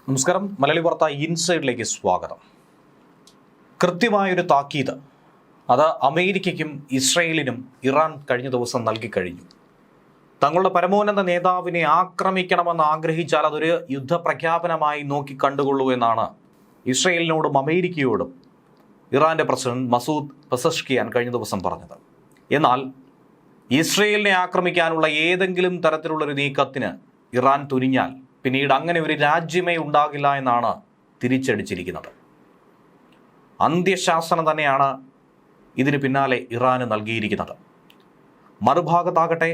നമസ്കാരം. മലയാളി വാർത്ത ഇൻസൈഡിലേക്ക് സ്വാഗതം. കൃത്യമായൊരു താക്കീത് അത് അമേരിക്കയ്ക്കും ഇസ്രയേലിനും ഇറാൻ കഴിഞ്ഞ ദിവസം നൽകിക്കഴിഞ്ഞു. തങ്ങളുടെ പരമോന്നത നേതാവിനെ ആക്രമിക്കണമെന്ന് ആഗ്രഹിച്ചാൽ അതൊരു യുദ്ധപ്രഖ്യാപനമായി നോക്കിക്കണ്ടുകൊള്ളൂ എന്നാണ് ഇസ്രയേലിനോടും അമേരിക്കയോടും ഇറാന്റെ പ്രസിഡന്റ് മസൂദ് പെസഷ്കിയാൻ കഴിഞ്ഞ ദിവസം പറഞ്ഞത്. എന്നാൽ ഇസ്രയേലിനെ ആക്രമിക്കാനുള്ള ഏതെങ്കിലും തരത്തിലുള്ളൊരു നീക്കത്തിന് ഇറാൻ തുനിഞ്ഞാൽ പിന്നീട് അങ്ങനെ ഒരു രാജ്യമേ ഉണ്ടാകില്ല എന്നാണ് തിരിച്ചടിച്ചിരിക്കുന്നത്. അന്ത്യശാസനം തന്നെയാണ് ഇതിന് പിന്നാലെ ഇറാന് നൽകിയിരിക്കുന്നത്. മറുഭാഗത്താകട്ടെ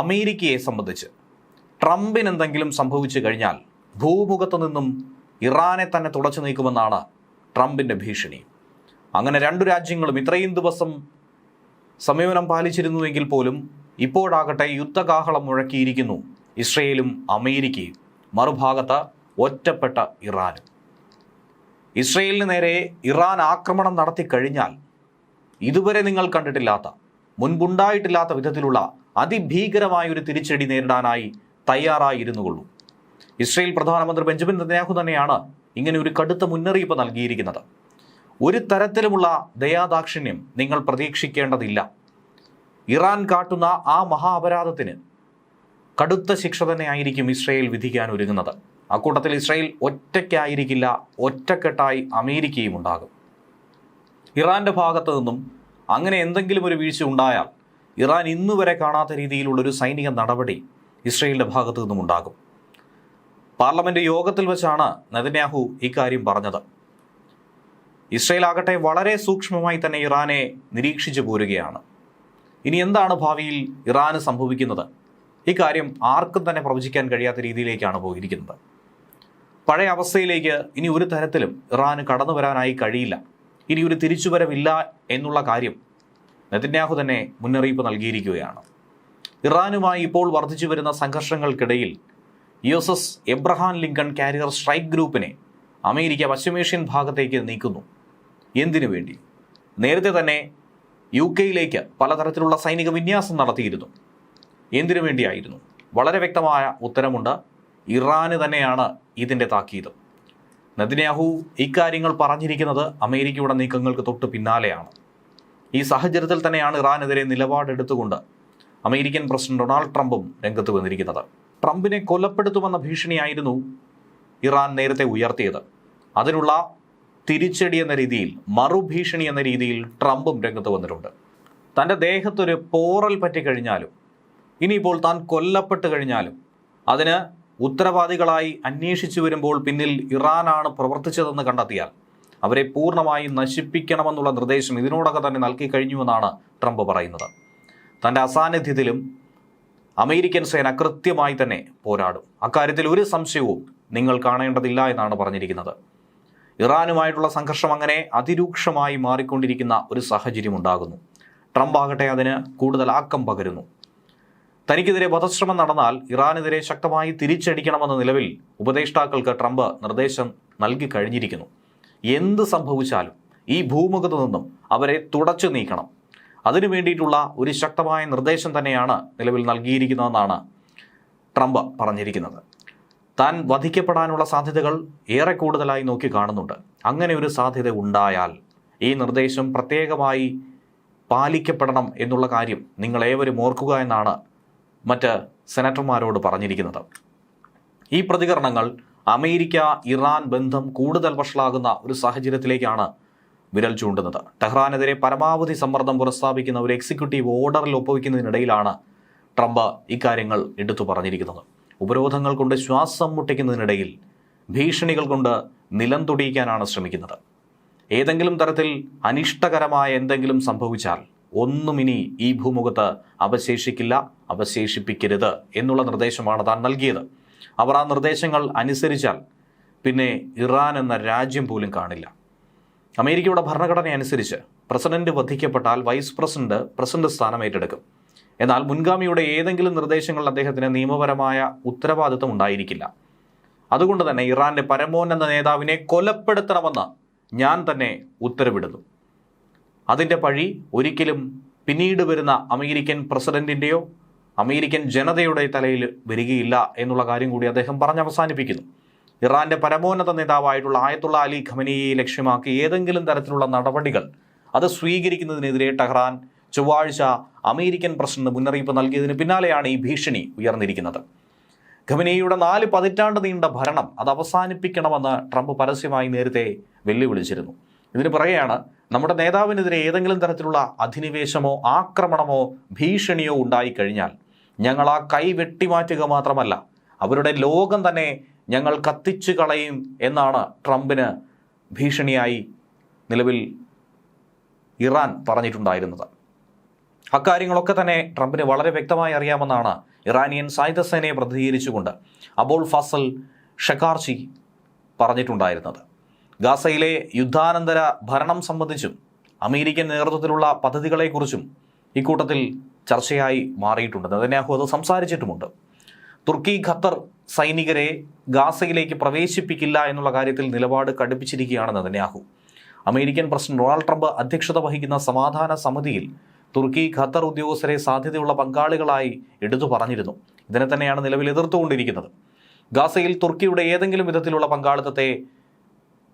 അമേരിക്കയെ സംബന്ധിച്ച് ട്രംപിന് എന്തെങ്കിലും സംഭവിച്ചു കഴിഞ്ഞാൽ ഭൂമുഖത്തു നിന്നും ഇറാനെ തന്നെ തുടച്ചു നീക്കുമെന്നാണ് ട്രംപിൻ്റെ ഭീഷണി. അങ്ങനെ രണ്ടു രാജ്യങ്ങളും ഇത്രയും ദിവസം സംയമനം പാലിച്ചിരുന്നുവെങ്കിൽ പോലും ഇപ്പോഴാകട്ടെ യുദ്ധകാഹളം മുഴക്കിയിരിക്കുന്നു ഇസ്രയേലും അമേരിക്കയും, മറുഭാഗത്ത് ഒറ്റപ്പെട്ട ഇറാനും. ഇസ്രയേലിന് നേരെ ഇറാൻ ആക്രമണം നടത്തി കഴിഞ്ഞാൽ ഇതുവരെ നിങ്ങൾ കണ്ടിട്ടില്ലാത്ത, മുൻപുണ്ടായിട്ടില്ലാത്ത വിധത്തിലുള്ള അതിഭീകരമായൊരു തിരിച്ചടി നേരിടാനായി തയ്യാറായിരുന്നുകൊള്ളൂ. ഇസ്രയേൽ പ്രധാനമന്ത്രി ബെഞ്ചമിൻ നെതന്യാഹു തന്നെയാണ് ഇങ്ങനെ ഒരു കടുത്ത മുന്നറിയിപ്പ് നൽകിയിരിക്കുന്നത്. ഒരു തരത്തിലുമുള്ള ദയാദാക്ഷിണ്യം നിങ്ങൾ പ്രതീക്ഷിക്കേണ്ടതില്ല. ഇറാൻ കാട്ടുന്ന ആ മഹാ അപരാധത്തിന് കടുത്ത ശിക്ഷ തന്നെയായിരിക്കും ഇസ്രയേൽ വിധിക്കാൻ ഒരുങ്ങുന്നത്. അക്കൂട്ടത്തിൽ ഇസ്രയേൽ ഒറ്റയ്ക്കായിരിക്കില്ല, ഒറ്റക്കെട്ടായി അമേരിക്കയും ഉണ്ടാകും. ഇറാന്റെ ഭാഗത്തു നിന്നും അങ്ങനെ എന്തെങ്കിലും ഒരു വീഴ്ച ഉണ്ടായാൽ ഇറാൻ ഇന്നുവരെ കാണാത്ത രീതിയിലുള്ളൊരു സൈനിക നടപടി ഇസ്രയേലിന്റെ ഭാഗത്തു നിന്നും ഉണ്ടാകും. പാർലമെന്റ് യോഗത്തിൽ വെച്ചാണ് നെതന്യാഹു ഇക്കാര്യം പറഞ്ഞത്. ഇസ്രയേൽ ആകട്ടെ വളരെ സൂക്ഷ്മമായി തന്നെ ഇറാനെ നിരീക്ഷിച്ചു പോരുകയാണ്. ഇനി എന്താണ് ഭാവിയിൽ ഇറാന് സംഭവിക്കുന്നത്? ഇക്കാര്യം ആർക്കും തന്നെ പ്രവചിക്കാൻ കഴിയാത്ത രീതിയിലേക്കാണ് പോയിരിക്കുന്നത്. പഴയ അവസ്ഥയിലേക്ക് ഇനി ഒരു തരത്തിലും ഇറാന് കടന്നു വരാനായി കഴിയില്ല. ഇനി ഒരു തിരിച്ചുവരവില്ല എന്നുള്ള കാര്യം നെതന്യാഹു തന്നെ മുന്നറിയിപ്പ് നൽകിയിരിക്കുകയാണ്. ഇറാനുമായി ഇപ്പോൾ വർദ്ധിച്ചു വരുന്ന സംഘർഷങ്ങൾക്കിടയിൽ USS Abraham Lincoln carrier strike ഗ്രൂപ്പിനെ അമേരിക്ക പശ്ചിമേഷ്യൻ ഭാഗത്തേക്ക് നീക്കുന്നു. എന്തിനു വേണ്ടി? നേരത്തെ തന്നെ UK പലതരത്തിലുള്ള സൈനിക വിന്യാസം നടത്തിയിരുന്നു. എന്തിനു വേണ്ടിയായിരുന്നു? വളരെ വ്യക്തമായ ഉത്തരമുണ്ട്. ഇറാന് തന്നെയാണ് ഇതിൻ്റെ താക്കീത്. നെതന്യാഹു ഇക്കാര്യങ്ങൾ പറഞ്ഞിരിക്കുന്നത് അമേരിക്കയുടെ നീക്കങ്ങൾക്ക് തൊട്ട് പിന്നാലെയാണ്. ഈ സാഹചര്യത്തിൽ തന്നെയാണ് ഇറാനെതിരെ നിലപാടെടുത്തുകൊണ്ട് അമേരിക്കൻ പ്രസിഡന്റ് ഡൊണാൾഡ് ട്രംപും രംഗത്ത് വന്നിരിക്കുന്നത്. ട്രംപിനെ കൊലപ്പെടുത്തുമെന്ന ഭീഷണിയായിരുന്നു ഇറാൻ നേരത്തെ ഉയർത്തിയത്. അതിനുള്ള തിരിച്ചടി എന്ന രീതിയിൽ, മറുഭീഷണി എന്ന രീതിയിൽ ട്രംപും രംഗത്ത് വന്നിട്ടുണ്ട്. തൻ്റെ ദേഹത്തൊരു പോറൽ പറ്റിക്കഴിഞ്ഞാലും ഇനിയിപ്പോൾ താൻ കൊല്ലപ്പെട്ട് കഴിഞ്ഞാലും അതിന് ഉത്തരവാദികളായി അന്വേഷിച്ചു വരുമ്പോൾ പിന്നിൽ ഇറാനാണ് പ്രവർത്തിച്ചതെന്ന് കണ്ടെത്തിയാൽ അവരെ പൂർണ്ണമായി നശിപ്പിക്കണമെന്നുള്ള നിർദ്ദേശം ഇതിനോടൊക്കെ തന്നെ നൽകി കഴിഞ്ഞുവെന്നാണ് ട്രംപ് പറയുന്നത്. തൻ്റെ അസാന്നിധ്യത്തിലും അമേരിക്കൻ സേന കൃത്യമായി തന്നെ പോരാടും. അക്കാര്യത്തിൽ ഒരു സംശയവും നിങ്ങൾ കാണേണ്ടതില്ല എന്നാണ് പറഞ്ഞിരിക്കുന്നത്. ഇറാനുമായിട്ടുള്ള സംഘർഷം അങ്ങനെ അതിരൂക്ഷമായി മാറിക്കൊണ്ടിരിക്കുന്ന ഒരു സാഹചര്യം ഉണ്ടാകുന്നു. ട്രംപ് ആകട്ടെ അതിന് കൂടുതൽ ആക്കം പകരുന്നു. തനിക്കെതിരെ വധശ്രമം നടന്നാൽ ഇറാനെതിരെ ശക്തമായി തിരിച്ചടിക്കണമെന്ന നിലവിൽ ഉപദേഷ്ടാക്കൾക്ക് ട്രംപ് നിർദ്ദേശം നൽകി കഴിഞ്ഞിരിക്കുന്നു. എന്ത് സംഭവിച്ചാലും ഈ ഭൂമുഖത്തു നിന്നും അവരെ തുടച്ചു നീക്കണം. അതിനു വേണ്ടിയിട്ടുള്ള ഒരു ശക്തമായ നിർദ്ദേശം തന്നെയാണ് നിലവിൽ നൽകിയിരിക്കുന്നതെന്നാണ് ട്രംപ് പറഞ്ഞിരിക്കുന്നത്. താൻ വധിക്കപ്പെടാനുള്ള സാധ്യതകൾ ഏറെ കൂടുതലായി നോക്കി കാണുന്നുണ്ട്. അങ്ങനെ ഒരു സാധ്യത ഉണ്ടായാൽ ഈ നിർദ്ദേശം പ്രത്യേകമായി പാലിക്കപ്പെടണം എന്നുള്ള കാര്യം നിങ്ങളേവരും ഓർക്കുക എന്നാണ് മറ്റ് സെനറ്റർമാരോട് പറഞ്ഞിരിക്കുന്നത്. ഈ പ്രതികരണങ്ങൾ അമേരിക്ക ഇറാൻ ബന്ധം കൂടുതൽ വഷളാകുന്ന ഒരു സാഹചര്യത്തിലേക്കാണ് വിരൽ ചൂണ്ടുന്നത്. ടെഹ്റാനെതിരെ പരമാവധി സമ്മർദ്ദം പുനഃസ്ഥാപിക്കുന്ന ഒരു എക്സിക്യൂട്ടീവ് ഓർഡറിൽ ഒപ്പുവയ്ക്കുന്നതിനിടയിലാണ് ട്രംപ് ഇക്കാര്യങ്ങൾ എടുത്തു പറഞ്ഞിരിക്കുന്നത്. ഉപരോധങ്ങൾ കൊണ്ട് ശ്വാസം മുട്ടിക്കുന്നതിനിടയിൽ ഭീഷണികൾ കൊണ്ട് നിലം തൊടിയിക്കാനാണ് ശ്രമിക്കുന്നത്. ഏതെങ്കിലും തരത്തിൽ അനിഷ്ടകരമായ എന്തെങ്കിലും സംഭവിച്ചാൽ ഒന്നും ഇനി ഈ ഭൂമുഖത്ത് അവശേഷിക്കില്ല, അവശേഷിപ്പിക്കരുത് എന്നുള്ള നിർദ്ദേശമാണ് താൻ നൽകിയത്. അവർ ആ നിർദ്ദേശങ്ങൾ അനുസരിച്ചാൽ പിന്നെ ഇറാൻ എന്ന രാജ്യം പോലും കാണില്ല. അമേരിക്കയുടെ ഭരണഘടന അനുസരിച്ച് പ്രസിഡന്റ് വധിക്കപ്പെട്ടാൽ വൈസ് പ്രസിഡന്റ് സ്ഥാനം ഏറ്റെടുക്കും. എന്നാൽ മുൻഗാമിയുടെ ഏതെങ്കിലും നിർദ്ദേശങ്ങളിൽ അദ്ദേഹത്തിന് നിയമപരമായ ഉത്തരവാദിത്വം ഉണ്ടായിരിക്കില്ല. അതുകൊണ്ട് തന്നെ ഇറാന്റെ പരമോന്നത നേതാവിനെ കൊലപ്പെടുത്തണമെന്ന് ഞാൻ തന്നെ ഉത്തരവിടുന്നു. അതിൻ്റെ പഴി ഒരിക്കലും പിന്നീട് വരുന്ന അമേരിക്കൻ പ്രസിഡന്റിൻ്റെയോ അമേരിക്കൻ ജനതയുടെ തലയിൽ വരികയില്ല എന്നുള്ള കാര്യം കൂടി അദ്ദേഹം പറഞ്ഞ് അവസാനിപ്പിക്കുന്നു. ഇറാന്റെ പരമോന്നത നേതാവായിട്ടുള്ള ആയത്തുള്ള അലി ഖമനിയെ ലക്ഷ്യമാക്കി ഏതെങ്കിലും തരത്തിലുള്ള നടപടികൾ അത് സ്വീകരിക്കുന്നതിനെതിരെ ടെഹ്റാൻ ചൊവ്വാഴ്ച അമേരിക്കൻ പ്രസിഡന്റ് മുന്നറിയിപ്പ് നൽകിയതിന് പിന്നാലെയാണ് ഈ ഭീഷണി ഉയർന്നിരിക്കുന്നത്. ഖമനിയുടെ 4 പതിറ്റാണ്ട് നീണ്ട ഭരണം അത് അവസാനിപ്പിക്കണമെന്ന് ട്രംപ് പരസ്യമായി നേരത്തെ വെല്ലുവിളിച്ചിരുന്നു. ഇതിന് പറയുകയാണ്, നമ്മുടെ നേതാവിനെതിരെ ഏതെങ്കിലും തരത്തിലുള്ള അധിനിവേശമോ ആക്രമണമോ ഭീഷണിയോ ഉണ്ടായിക്കഴിഞ്ഞാൽ ഞങ്ങൾ ആ കൈ വെട്ടിമാറ്റുക മാത്രമല്ല, അവരുടെ ലോകം തന്നെ ഞങ്ങൾ കത്തിച്ചു കളയും എന്നാണ് ട്രംപിന് ഭീഷണിയായി നിലവിൽ ഇറാൻ പറഞ്ഞിട്ടുണ്ടായിരുന്നത്. അക്കാര്യങ്ങളൊക്കെ തന്നെ ട്രംപിന് വളരെ വ്യക്തമായി അറിയാമെന്നാണ് ഇറാനിയൻ സായുധ സേനയെ പ്രതിനിധീകരിച്ചുകൊണ്ട് അബോൾ ഫസൽ ഷെക്കാർച്ചി പറഞ്ഞിട്ടുണ്ടായിരുന്നത്. ഗാസയിലെ യുദ്ധാനന്തര ഭരണം സംബന്ധിച്ചും അമേരിക്കൻ നേതൃത്വത്തിലുള്ള പദ്ധതികളെക്കുറിച്ചും ഇക്കൂട്ടത്തിൽ ചർച്ചയായി മാറിയിട്ടുണ്ട്. നെതന്യാഹു അത് സംസാരിച്ചിട്ടുമുണ്ട്. തുർക്കി ഖത്തർ സൈനികരെ ഗാസയിലേക്ക് പ്രവേശിപ്പിക്കില്ല എന്നുള്ള കാര്യത്തിൽ നിലപാട് കടുപ്പിച്ചിരിക്കുകയാണ് Netanyahu. American president Donald Trump അധ്യക്ഷത വഹിക്കുന്ന സമാധാന സമിതിയിൽ തുർക്കി ഖത്തർ ഉദ്യോഗസ്ഥരെ സാധ്യതയുള്ള പങ്കാളികളായി എടുത്തു പറഞ്ഞിരുന്നു. ഇതിനെ തന്നെയാണ് നിലവിൽ എതിർത്തുകൊണ്ടിരിക്കുന്നത്. ഗാസയിൽ തുർക്കിയുടെ ഏതെങ്കിലും വിധത്തിലുള്ള പങ്കാളിത്തത്തെ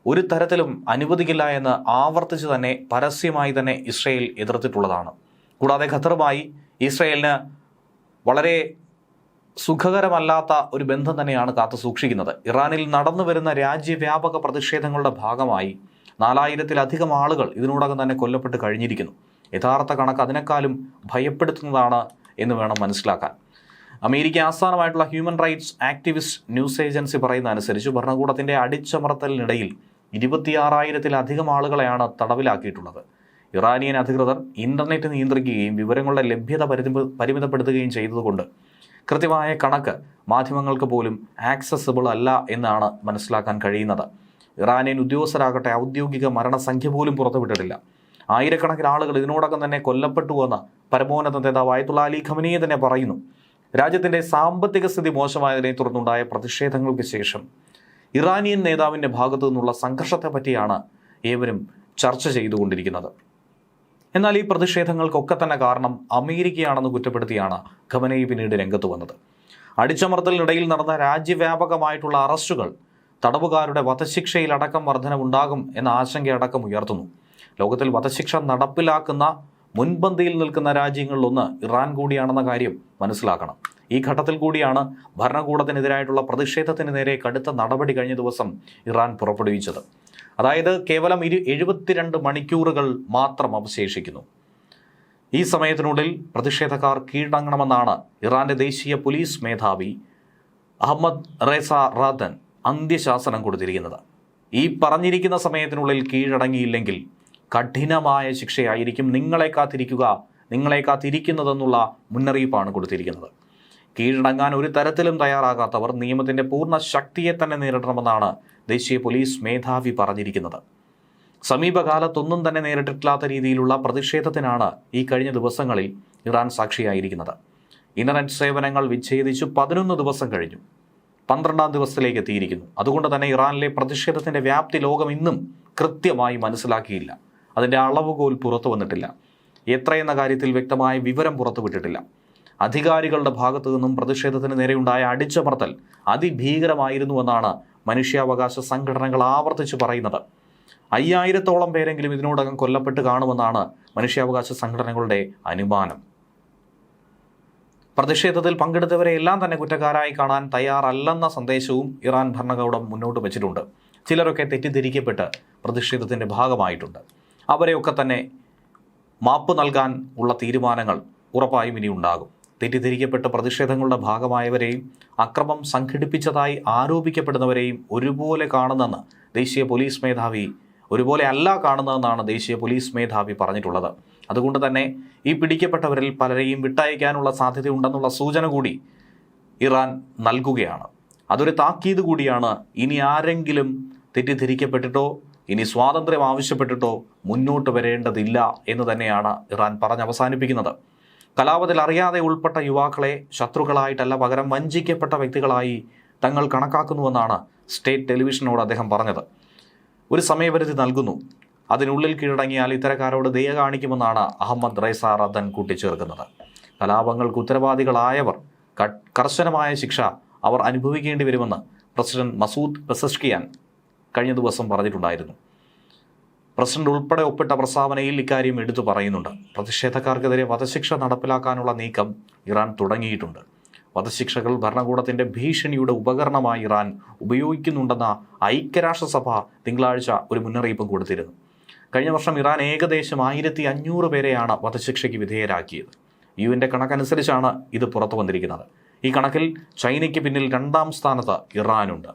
ഒരു തരത്തിലും അനുവദിക്കില്ല എന്ന് ആവർത്തിച്ച് തന്നെ പരസ്യമായി തന്നെ ഇസ്രയേൽ എതിർത്തിട്ടുള്ളതാണ്. കൂടാതെ ഖത്തറുമായി ഇസ്രയേലിന് വളരെ സുഖകരമല്ലാത്ത ഒരു ബന്ധം തന്നെയാണ് കാത്തു സൂക്ഷിക്കുന്നത്. ഇറാനിൽ നടന്നു വരുന്ന രാജ്യവ്യാപക പ്രതിഷേധങ്ങളുടെ ഭാഗമായി 4000-ലധികം ആളുകൾ ഇതിനോടകം തന്നെ കൊല്ലപ്പെട്ട് കഴിഞ്ഞിരിക്കുന്നു. യഥാർത്ഥ കണക്ക് അതിനേക്കാളും ഭയപ്പെടുത്തുന്നതാണ് എന്ന് വേണം മനസ്സിലാക്കാൻ. അമേരിക്ക ആസ്ഥാനമായിട്ടുള്ള human rights activist news agency പറയുന്ന അനുസരിച്ച് ഭരണകൂടത്തിൻ്റെ അടിച്ചമർത്തലിനിടയിൽ 26,000-ലധികം ആളുകളെയാണ് തടവിലാക്കിയിട്ടുള്ളത്. ഇറാനിയൻ അധികൃതർ ഇന്റർനെറ്റ് നിയന്ത്രിക്കുകയും വിവരങ്ങളുടെ ലഭ്യത പരിമിതപ്പെടുത്തുകയും ചെയ്തതുകൊണ്ട് കൃത്യമായ കണക്ക് മാധ്യമങ്ങൾക്ക് പോലും ആക്സസിബിൾ അല്ല എന്നാണ് മനസ്സിലാക്കാൻ കഴിയുന്നത്. ഇറാനിയൻ ഉദ്യോഗസ്ഥരാകട്ടെ ഔദ്യോഗിക മരണസംഖ്യ പോലും പുറത്തുവിട്ടിട്ടില്ല. ആയിരക്കണക്കിന് ആളുകൾ ഇതിനോടകം തന്നെ കൊല്ലപ്പെട്ടുവെന്ന് പരമോന്നത നേതാവ് ആയത്തുള്ള അലി ഖമനിയെ തന്നെ പറയുന്നു. രാജ്യത്തിൻ്റെ സാമ്പത്തിക സ്ഥിതി മോശമായതിനെ തുടർന്നുണ്ടായ പ്രതിഷേധങ്ങൾക്ക് ശേഷം ഇറാനിയൻ നേതാവിൻ്റെ ഭാഗത്തു നിന്നുള്ള സംഘർഷത്തെ പറ്റിയാണ് ഏവരും ചർച്ച ചെയ്തുകൊണ്ടിരിക്കുന്നത്. എന്നാൽ ഈ പ്രതിഷേധങ്ങൾക്കൊക്കെ തന്നെ കാരണം അമേരിക്കയാണെന്ന് കുറ്റപ്പെടുത്തിയാണ് ഖമനയി പിന്നീട് രംഗത്ത് വന്നത്. അടിച്ചമർത്തലിനിടയിൽ നടന്ന രാജ്യവ്യാപകമായിട്ടുള്ള അറസ്റ്റുകൾ തടവുകാരുടെ വധശിക്ഷയിലടക്കം വർധനവുണ്ടാകും എന്ന ആശങ്കയടക്കം ഉയർത്തുന്നു. ലോകത്തിൽ വധശിക്ഷ നടപ്പിലാക്കുന്ന മുൻപന്തിയിൽ നിൽക്കുന്ന രാജ്യങ്ങളിലൊന്ന് ഇറാൻ കൂടിയാണെന്ന കാര്യം മനസ്സിലാക്കണം. ഈ ഘട്ടത്തിൽ കൂടിയാണ് ഭരണകൂടത്തിനെതിരായിട്ടുള്ള പ്രതിഷേധത്തിന് നേരെ കടുത്ത നടപടി കഴിഞ്ഞ ദിവസം ഇറാൻ പുറപ്പെടുവിച്ചത്. അതായത് കേവലം 72 മണിക്കൂറുകൾ മാത്രം അവശേഷിക്കുന്നു. ഈ സമയത്തിനുള്ളിൽ പ്രതിഷേധക്കാർ കീഴടങ്ങണമെന്നാണ് ഇറാന്റെ ദേശീയ പോലീസ് മേധാവി അഹമ്മദ് റേസ റാദൻ അന്ത്യശാസനം കൊടുത്തിരിക്കുന്നത്. ഈ പറഞ്ഞിരിക്കുന്ന സമയത്തിനുള്ളിൽ കീഴടങ്ങിയില്ലെങ്കിൽ കഠിനമായ ശിക്ഷയായിരിക്കും നിങ്ങളെ കാത്തിരിക്കുന്നതെന്നുള്ള മുന്നറിയിപ്പാണ് കൊടുത്തിരിക്കുന്നത്. കീഴടങ്ങാൻ ഒരു തരത്തിലും തയ്യാറാകാത്തവർ നിയമത്തിൻ്റെ പൂർണ്ണ ശക്തിയെ തന്നെ നേരിടണമെന്നാണ് ദേശീയ പോലീസ് മേധാവി പറഞ്ഞിരിക്കുന്നത്. സമീപകാലത്തൊന്നും തന്നെ നേരിട്ടിട്ടില്ലാത്ത രീതിയിലുള്ള പ്രതിഷേധത്തിനാണ് ഈ കഴിഞ്ഞ ദിവസങ്ങളിൽ ഇറാൻ സാക്ഷിയായിരിക്കുന്നത്. ഇന്റർനെറ്റ് സേവനങ്ങൾ വിച്ഛേദിച്ചു 11 ദിവസം കഴിഞ്ഞു, 12ാം ദിവസത്തിലേക്ക് എത്തിയിരിക്കുന്നു. അതുകൊണ്ട് തന്നെ ഇറാനിലെ പ്രതിഷേധത്തിൻ്റെ വ്യാപ്തി ലോകം ഇന്നും കൃത്യമായി മനസ്സിലാക്കിയില്ല. അതിൻ്റെ അളവുകോൽ പുറത്തു വന്നിട്ടില്ല. എത്രയെന്ന കാര്യത്തിൽ വ്യക്തമായ വിവരം പുറത്തുവിട്ടിട്ടില്ല. അധികാരികളുടെ ഭാഗത്തു നിന്നും പ്രതിഷേധത്തിന് നേരെയുണ്ടായ അടിച്ചമർത്തൽ അതിഭീകരമായിരുന്നുവെന്നാണ് മനുഷ്യാവകാശ സംഘടനകൾ ആവർത്തിച്ച് പറയുന്നത്. 5000-ഓളം പേരെങ്കിലും ഇതിനോടകം കൊല്ലപ്പെട്ട് കാണുമെന്നാണ് മനുഷ്യാവകാശ സംഘടനകളുടെ അനുമാനം. പ്രതിഷേധത്തിൽ പങ്കെടുത്തവരെ എല്ലാം തന്നെ കുറ്റക്കാരായി കാണാൻ തയ്യാറല്ലെന്ന സന്ദേശവും ഇറാൻ ഭരണകൂടം മുന്നോട്ട് വെച്ചിട്ടുണ്ട്. ചിലരൊക്കെ തെറ്റിദ്ധരിക്കപ്പെട്ട് പ്രതിഷേധത്തിൻ്റെ ഭാഗമായിട്ടുണ്ട്. അവരെയൊക്കെ തന്നെ മാപ്പ് നൽകാൻ ഉള്ള തീരുമാനങ്ങൾ ഉറപ്പായും ഇനി ഉണ്ടാകും. തെറ്റിദ്ധരിക്കപ്പെട്ട പ്രതിഷേധങ്ങളുടെ ഭാഗമായവരെയും അക്രമം സംഘടിപ്പിച്ചതായി ആരോപിക്കപ്പെടുന്നവരെയും ഒരുപോലെ കാണുന്നെന്ന് ദേശീയ പോലീസ് മേധാവി ഒരുപോലെ അല്ല കാണുന്നതെന്നാണ് ദേശീയ പോലീസ് മേധാവി പറഞ്ഞിട്ടുള്ളത്. അതുകൊണ്ട് തന്നെ ഈ പിടിക്കപ്പെട്ടവരിൽ പലരെയും വിട്ടയക്കാനുള്ള സാധ്യതയുണ്ടെന്നുള്ള സൂചന കൂടി ഇറാൻ നൽകുകയാണ്. അതൊരു താക്കീത് കൂടിയാണ്. ഇനി ആരെങ്കിലും തെറ്റിദ്ധരിക്കപ്പെട്ടിട്ടോ ഇനി സ്വാതന്ത്ര്യം ആവശ്യപ്പെട്ടിട്ടോ മുന്നോട്ട് വരേണ്ടതില്ല എന്ന് തന്നെയാണ് ഇറാൻ അവസാനിപ്പിക്കുന്നത്. കലാപത്തിൽ അറിയാതെ ഉൾപ്പെട്ട യുവാക്കളെ ശത്രുക്കളായിട്ടല്ല, പകരം വഞ്ചിക്കപ്പെട്ട വ്യക്തികളായി തങ്ങൾ കണക്കാക്കുന്നുവെന്നാണ് സ്റ്റേറ്റ് ടെലിവിഷനോട് അദ്ദേഹം പറഞ്ഞത്. ഒരു സമയപരിധി നൽകുന്നു, അതിനുള്ളിൽ കീഴടങ്ങിയാൽ ഇത്തരക്കാരോട് ദയ കാണിക്കുമെന്നാണ് അഹമ്മദ് റേസ റാദൻ കൂട്ടിച്ചേർക്കുന്നത്. കലാപങ്ങൾക്ക് ഉത്തരവാദികളായവർ കർശനമായ ശിക്ഷ അവർ അനുഭവിക്കേണ്ടി വരുമെന്ന് പ്രസിഡന്റ് മസൂദ് പെസഷ്കിയാൻ കഴിഞ്ഞ ദിവസം പറഞ്ഞിട്ടുണ്ടായിരുന്നു. പ്രസിഡന്റ് ഉൾപ്പെടെ ഒപ്പിട്ട പ്രസ്താവനയിൽ ഇക്കാര്യം എടുത്തു പറയുന്നുണ്ട്. പ്രതിഷേധക്കാർക്കെതിരെ വധശിക്ഷ നടപ്പിലാക്കാനുള്ള നീക്കം ഇറാൻ തുടങ്ങിയിട്ടുണ്ട്. വധശിക്ഷകൾ ഭരണകൂടത്തിന്റെ ഭീഷണിയുടെ ഉപകരണമായി ഇറാൻ ഉപയോഗിക്കുന്നുണ്ടെന്ന ഐക്യരാഷ്ട്രസഭ തിങ്കളാഴ്ച ഒരു മുന്നറിയിപ്പും കൊടുത്തിരുന്നു. കഴിഞ്ഞ വർഷം ഇറാൻ ഏകദേശം 1500 പേരെയാണ് വധശിക്ഷയ്ക്ക് വിധേയരാക്കിയത്. UN കണക്കനുസരിച്ചാണ് ഇത് പുറത്തു വന്നിരിക്കുന്നത്. ഈ കണക്കിൽ ചൈനയ്ക്ക് പിന്നിൽ 2ാം സ്ഥാനത്ത് ഇറാനുണ്ട്.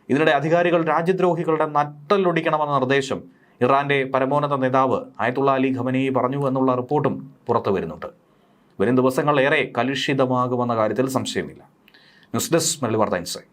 ഇതിനിടെ അധികാരികൾ രാജ്യദ്രോഹികളുടെ നട്ടലൊടിക്കണമെന്ന നിർദ്ദേശം ഇറാന്റെ പരമോന്നത നേതാവ് അയത്തുള്ള അലി ഖമനേയി പറഞ്ഞു എന്നുള്ള റിപ്പോർട്ടും പുറത്തു വരുന്നുണ്ട്. വരും ദിവസങ്ങൾ ഏറെ കലുഷിതമാകുമെന്ന കാര്യത്തിൽ സംശയമില്ല. ന്യൂസ് ഡെസ്ക് മലയാളി വാർത്ത ഇൻസൈറ്റ്.